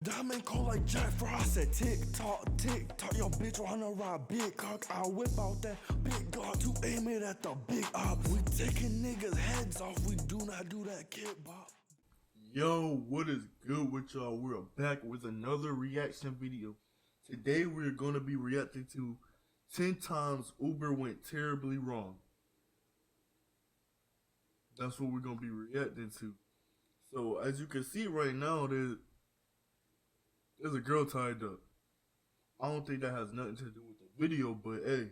Diamond cold like Jack Frost. I said tick tock, your bitch wanna ride big cock. I whip out that big Glock to aim it at the big op. We taking niggas heads off, we do not do that kid bop. Yo, what is good with y'all? We're back with another reaction video. Today we're gonna be reacting to 10 times Uber went terribly wrong. That's what we're gonna be reacting to. So as you can see right now, there's a girl tied up. I don't think that has nothing to do with the video, but hey,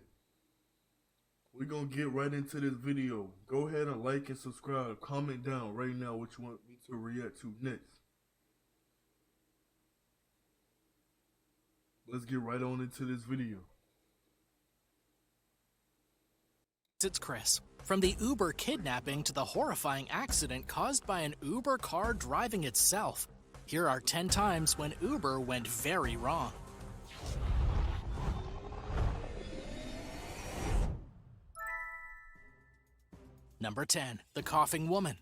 we're gonna get right into this video. Go ahead and like and subscribe. Comment down right now what you want me to react to next. Let's get right on into this video. It's Chris. From the Uber kidnapping to the horrifying accident caused by an Uber car driving itself, here are 10 times when Uber went very wrong. Number 10. The coughing woman.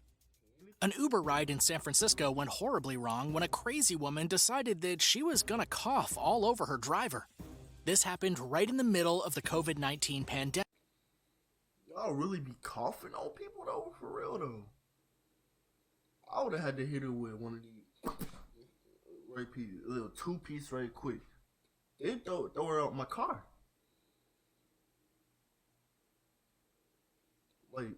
An Uber ride in San Francisco went horribly wrong when a crazy woman decided that she was gonna cough all over her driver. This happened right in the middle of the COVID-19 pandemic. Y'all really be coughing on people though, for real though. I would have had to hit her with one of these right piece, a little 2-piece right quick. They throw her out my car. Like,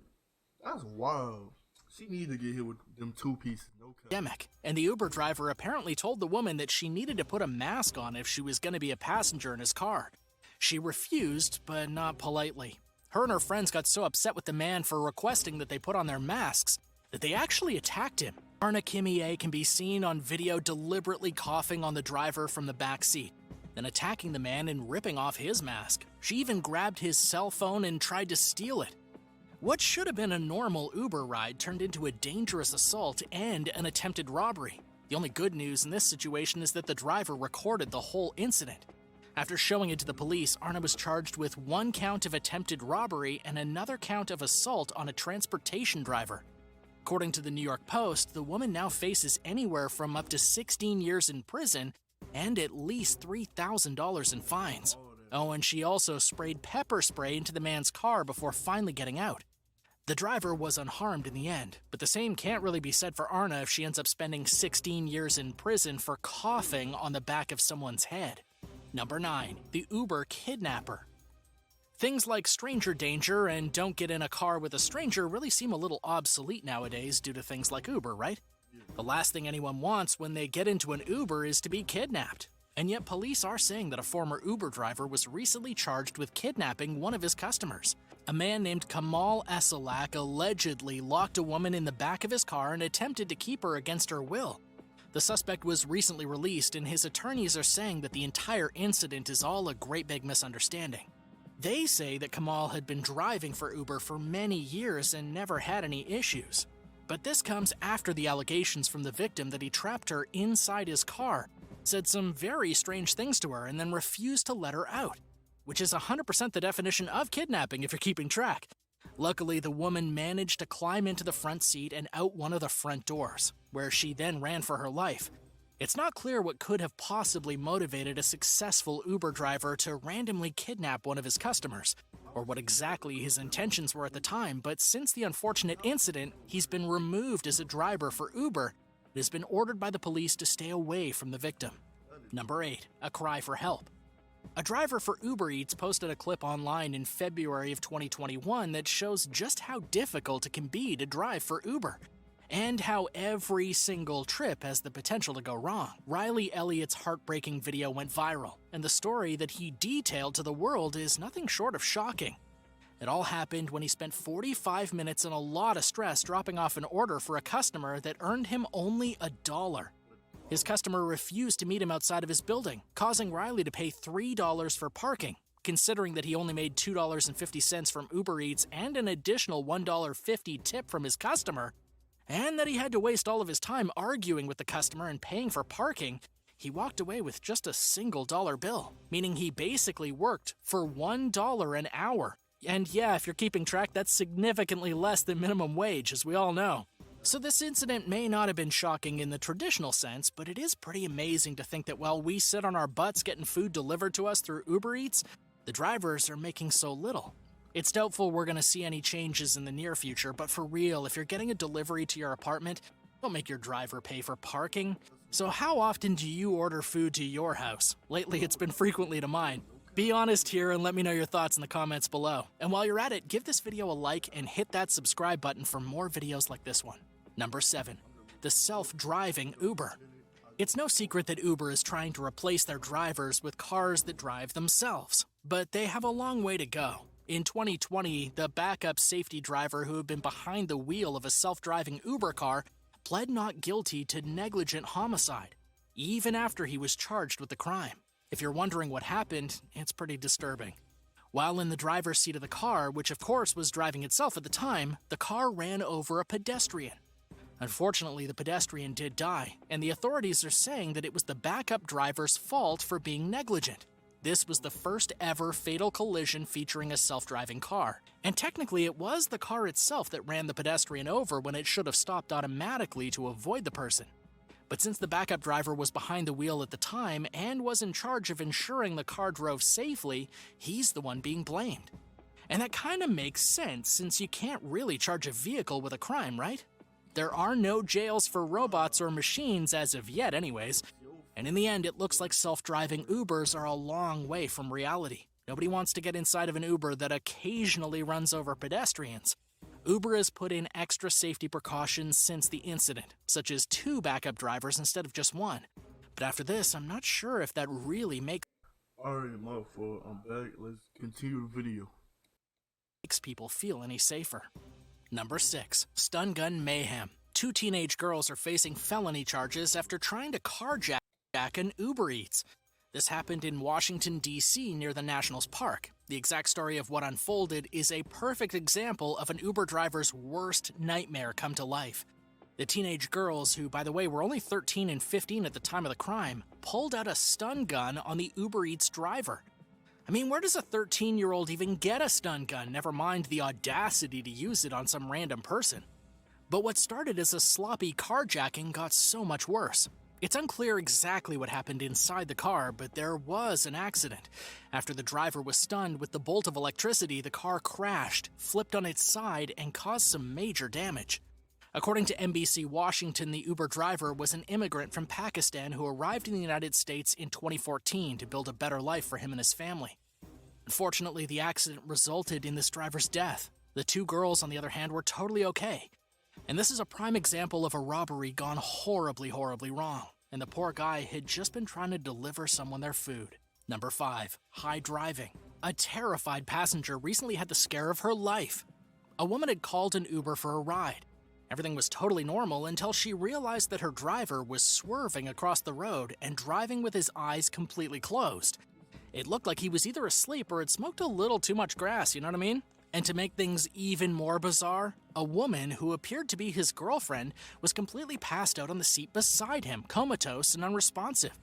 that's wild. She needed to get hit with them 2 pieces, no cap. And the Uber driver apparently told the woman that she needed to put a mask on if she was going to be a passenger in his car. She refused, but not politely. Her and her friends got so upset with the man for requesting that they put on their masks that they actually attacked him. Arna Kimie can be seen on video deliberately coughing on the driver from the back seat, then attacking the man and ripping off his mask. She even grabbed his cell phone and tried to steal it. What should have been a normal Uber ride turned into a dangerous assault and an attempted robbery. The only good news in this situation is that the driver recorded the whole incident. After showing it to the police, Arna was charged with 1 count of attempted robbery and another count of assault on a transportation driver. According to the New York Post, the woman now faces anywhere from up to 16 years in prison and at least $3,000 in fines. Oh, and she also sprayed pepper spray into the man's car before finally getting out. The driver was unharmed in the end, but the same can't really be said for Arna if she ends up spending 16 years in prison for coughing on the back of someone's head. Number 9. The Uber kidnapper. Things like stranger danger and don't get in a car with a stranger really seem a little obsolete nowadays due to things like Uber, right? The last thing anyone wants when they get into an Uber is to be kidnapped. And yet police are saying that a former Uber driver was recently charged with kidnapping one of his customers. A man named Kamal Esalak allegedly locked a woman in the back of his car and attempted to keep her against her will. The suspect was recently released, and his attorneys are saying that the entire incident is all a great big misunderstanding. They say that Kamal had been driving for Uber for many years and never had any issues. But this comes after the allegations from the victim that he trapped her inside his car, said some very strange things to her, and then refused to let her out, which is 100% the definition of kidnapping if you're keeping track. Luckily, the woman managed to climb into the front seat and out one of the front doors, where she then ran for her life. It's not clear what could have possibly motivated a successful Uber driver to randomly kidnap one of his customers, or what exactly his intentions were at the time, but since the unfortunate incident, he's been removed as a driver for Uber and has been ordered by the police to stay away from the victim. Number 8. A cry for help. A driver for Uber Eats posted a clip online in February of 2021 that shows just how difficult it can be to drive for Uber, and how every single trip has the potential to go wrong. Riley Elliott's heartbreaking video went viral, and the story that he detailed to the world is nothing short of shocking. It all happened when he spent 45 minutes and a lot of stress dropping off an order for a customer that earned him only $1. His customer refused to meet him outside of his building, causing Riley to pay $3 for parking, considering that he only made $2.50 from Uber Eats and an additional $1.50 tip from his customer, and that he had to waste all of his time arguing with the customer and paying for parking. He walked away with just a single dollar bill, meaning he basically worked for $1 an hour. And yeah, if you're keeping track, that's significantly less than minimum wage, as we all know. So this incident may not have been shocking in the traditional sense, but it is pretty amazing to think that while we sit on our butts getting food delivered to us through Uber Eats, the drivers are making so little. It's doubtful we're going to see any changes in the near future, but for real, if you're getting a delivery to your apartment, don't make your driver pay for parking. So how often do you order food to your house? Lately, it's been frequently to mine. Be honest here and let me know your thoughts in the comments below. And while you're at it, give this video a like and hit that subscribe button for more videos like this one. Number 7. The self-driving Uber. It's no secret that Uber is trying to replace their drivers with cars that drive themselves, but they have a long way to go. In 2020, the backup safety driver who had been behind the wheel of a self-driving Uber car pled not guilty to negligent homicide, even after he was charged with the crime. If you're wondering what happened, it's pretty disturbing. While in the driver's seat of the car, which of course was driving itself at the time, the car ran over a pedestrian. Unfortunately, the pedestrian did die, and the authorities are saying that it was the backup driver's fault for being negligent. This was the first ever fatal collision featuring a self-driving car, and technically it was the car itself that ran the pedestrian over when it should have stopped automatically to avoid the person. But since the backup driver was behind the wheel at the time and was in charge of ensuring the car drove safely, he's the one being blamed. And that kind of makes sense since you can't really charge a vehicle with a crime, right? There are no jails for robots or machines as of yet anyways, and in the end it looks like self-driving Ubers are a long way from reality. Nobody wants to get inside of an Uber that occasionally runs over pedestrians. Uber has put in extra safety precautions since the incident, such as 2 backup drivers instead of just 1. But after this, I'm not sure if that really makes Alright, my fault. I'm back. Let's continue the video. people feel any safer. Number 6. Stun gun mayhem. 2 teenage girls are facing felony charges after trying to carjack an Uber Eats. This happened in Washington, D.C. near the Nationals Park. The exact story of what unfolded is a perfect example of an Uber driver's worst nightmare come to life. The teenage girls, who by the way were only 13 and 15 at the time of the crime, pulled out a stun gun on the Uber Eats driver. I mean, where does a 13-year-old even get a stun gun, never mind the audacity to use it on some random person? But what started as a sloppy carjacking got so much worse. It's unclear exactly what happened inside the car, but there was an accident. After the driver was stunned with the bolt of electricity, the car crashed, flipped on its side, and caused some major damage. According to NBC Washington, the Uber driver was an immigrant from Pakistan who arrived in the United States in 2014 to build a better life for him and his family. Unfortunately, the accident resulted in this driver's death. The 2 girls, on the other hand, were totally okay. And this is a prime example of a robbery gone horribly, horribly wrong. And the poor guy had just been trying to deliver someone their food. Number 5. High driving. A terrified passenger recently had the scare of her life. A woman had called an Uber for a ride. Everything was totally normal until she realized that her driver was swerving across the road and driving with his eyes completely closed. It looked like he was either asleep or had smoked a little too much grass, you know what I mean? And to make things even more bizarre, a woman who appeared to be his girlfriend was completely passed out on the seat beside him, comatose and unresponsive.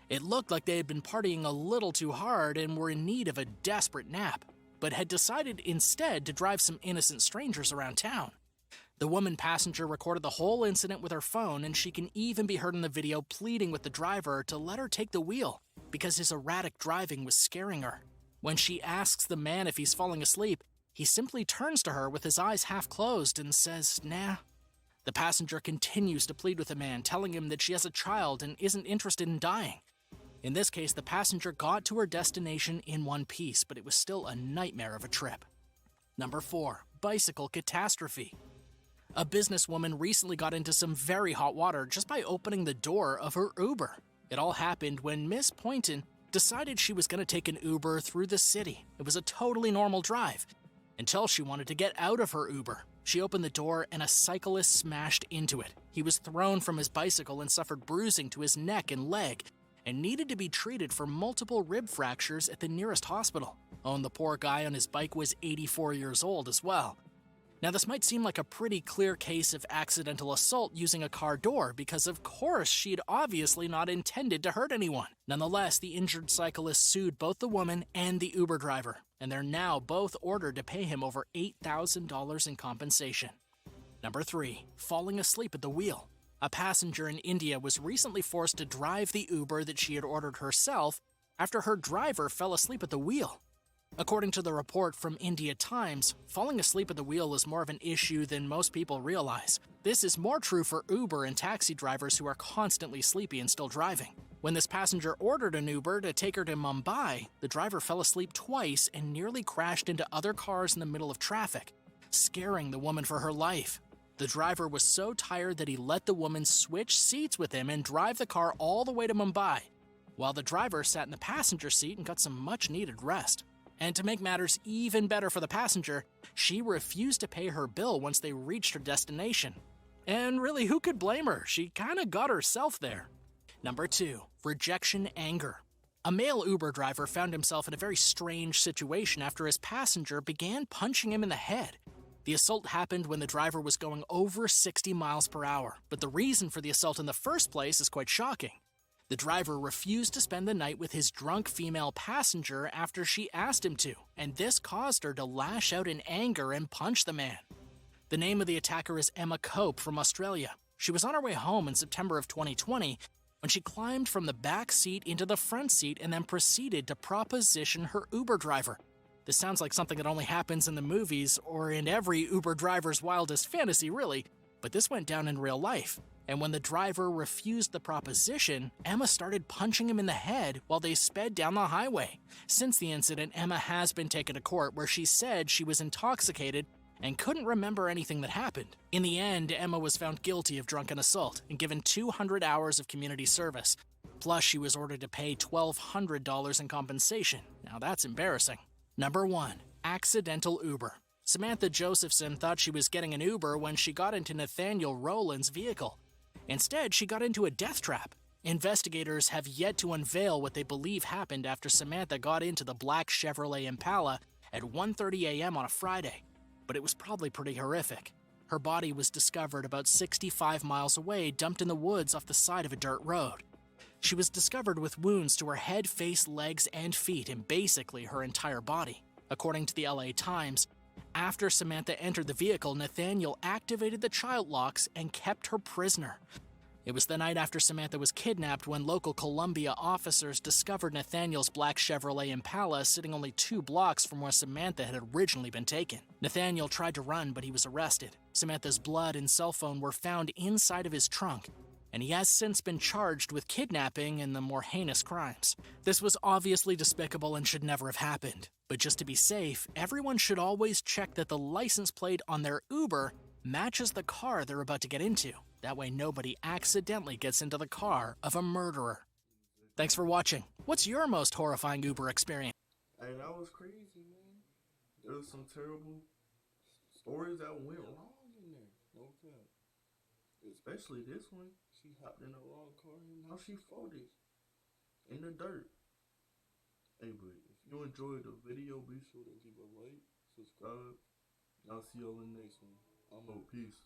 It looked like they had been partying a little too hard and were in need of a desperate nap, but had decided instead to drive some innocent strangers around town. The woman passenger recorded the whole incident with her phone, and she can even be heard in the video pleading with the driver to let her take the wheel because his erratic driving was scaring her. When she asks the man if he's falling asleep, he simply turns to her with his eyes half closed and says, "Nah." The passenger continues to plead with the man, telling him that she has a child and isn't interested in dying. In this case, the passenger got to her destination in one piece, but it was still a nightmare of a trip. Number 4. Bicycle catastrophe. A businesswoman recently got into some very hot water just by opening the door of her Uber. It all happened when Miss Poynton decided she was going to take an Uber through the city. It was a totally normal drive, until she wanted to get out of her Uber. She opened the door and a cyclist smashed into it. He was thrown from his bicycle and suffered bruising to his neck and leg, and needed to be treated for multiple rib fractures at the nearest hospital. Oh, and the poor guy on his bike was 84 years old as well. Now, this might seem like a pretty clear case of accidental assault using a car door, because of course she'd obviously not intended to hurt anyone. Nonetheless, the injured cyclist sued both the woman and the Uber driver, and they're now both ordered to pay him over $8,000 in compensation. Number 3. Falling asleep at the wheel. A passenger in India was recently forced to drive the Uber that she had ordered herself after her driver fell asleep at the wheel. According to the report from India Times, falling asleep at the wheel is more of an issue than most people realize. This is more true for Uber and taxi drivers who are constantly sleepy and still driving. When this passenger ordered an Uber to take her to Mumbai, the driver fell asleep twice and nearly crashed into other cars in the middle of traffic, scaring the woman for her life. The driver was so tired that he let the woman switch seats with him and drive the car all the way to Mumbai, while the driver sat in the passenger seat and got some much-needed rest. And to make matters even better for the passenger, she refused to pay her bill once they reached her destination. And really, who could blame her? She kinda got herself there. Number 2. Rejection anger. A male Uber driver found himself in a very strange situation after his passenger began punching him in the head. The assault happened when the driver was going over 60 miles per hour, but the reason for the assault in the first place is quite shocking. The driver refused to spend the night with his drunk female passenger after she asked him to, and this caused her to lash out in anger and punch the man. The name of the attacker is Emma Cope from Australia. She was on her way home in September of 2020 when she climbed from the back seat into the front seat and then proceeded to proposition her Uber driver. This sounds like something that only happens in the movies or in every Uber driver's wildest fantasy, really, but this went down in real life. And when the driver refused the proposition, Emma started punching him in the head while they sped down the highway. Since the incident, Emma has been taken to court where she said she was intoxicated and couldn't remember anything that happened. In the end, Emma was found guilty of drunken assault and given 200 hours of community service. Plus, she was ordered to pay $1,200 in compensation. Now that's embarrassing. Number 1. Accidental Uber. Samantha Josephson thought she was getting an Uber when she got into Nathaniel Rowland's vehicle. Instead, she got into a death trap. Investigators have yet to unveil what they believe happened after Samantha got into the black Chevrolet Impala at 1:30 a.m. on a Friday, but it was probably pretty horrific. Her body was discovered about 65 miles away, dumped in the woods off the side of a dirt road. She was discovered with wounds to her head, face, legs, and feet, and basically her entire body. According to the LA Times, after Samantha entered the vehicle, Nathaniel activated the child locks and kept her prisoner. It was the night after Samantha was kidnapped when local Columbia officers discovered Nathaniel's black Chevrolet Impala sitting only 2 blocks from where Samantha had originally been taken. Nathaniel tried to run, but he was arrested. Samantha's blood and cell phone were found inside of his trunk, and he has since been charged with kidnapping and the more heinous crimes. This was obviously despicable and should never have happened. But just to be safe, everyone should always check that the license plate on their Uber matches the car they're about to get into. That way nobody accidentally gets into the car of a murderer. Thanks for watching. What's your most horrifying Uber experience? Hey, that was crazy, man. There was some terrible stories that went wrong in there. No cap. Especially this one. She hopped in the wrong car and now she folded in the dirt. Hey, but if you enjoyed the video, be sure to give a like, subscribe. I'll see y'all in the next one. I'm out. Peace.